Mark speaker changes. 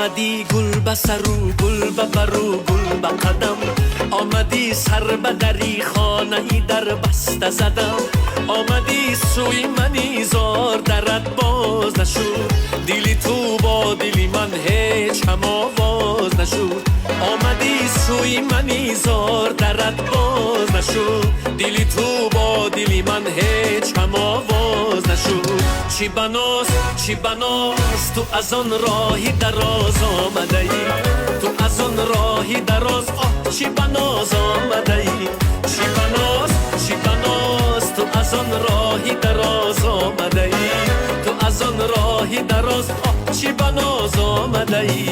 Speaker 1: آمدی گل به سرو گل به برو گل به قدم، آمدی سر به دری خانه ای در بسته زدم، آمدی سوی منی زار درت باز نشد، دلی تو با دلی من هیچ هم آواز نشد، آمدی سوی منی زار درت باز نشد، دلی تو با دلی من هیچ هم آواز نشد. چی بناس تو از آن راهی دراز آمده ای، تو از آن راهی دراز چی بناز آمده ای، چی بناس تو از آن راهی دراز آمده ای، تو از آن راهی دراز چی بناز آمده ای.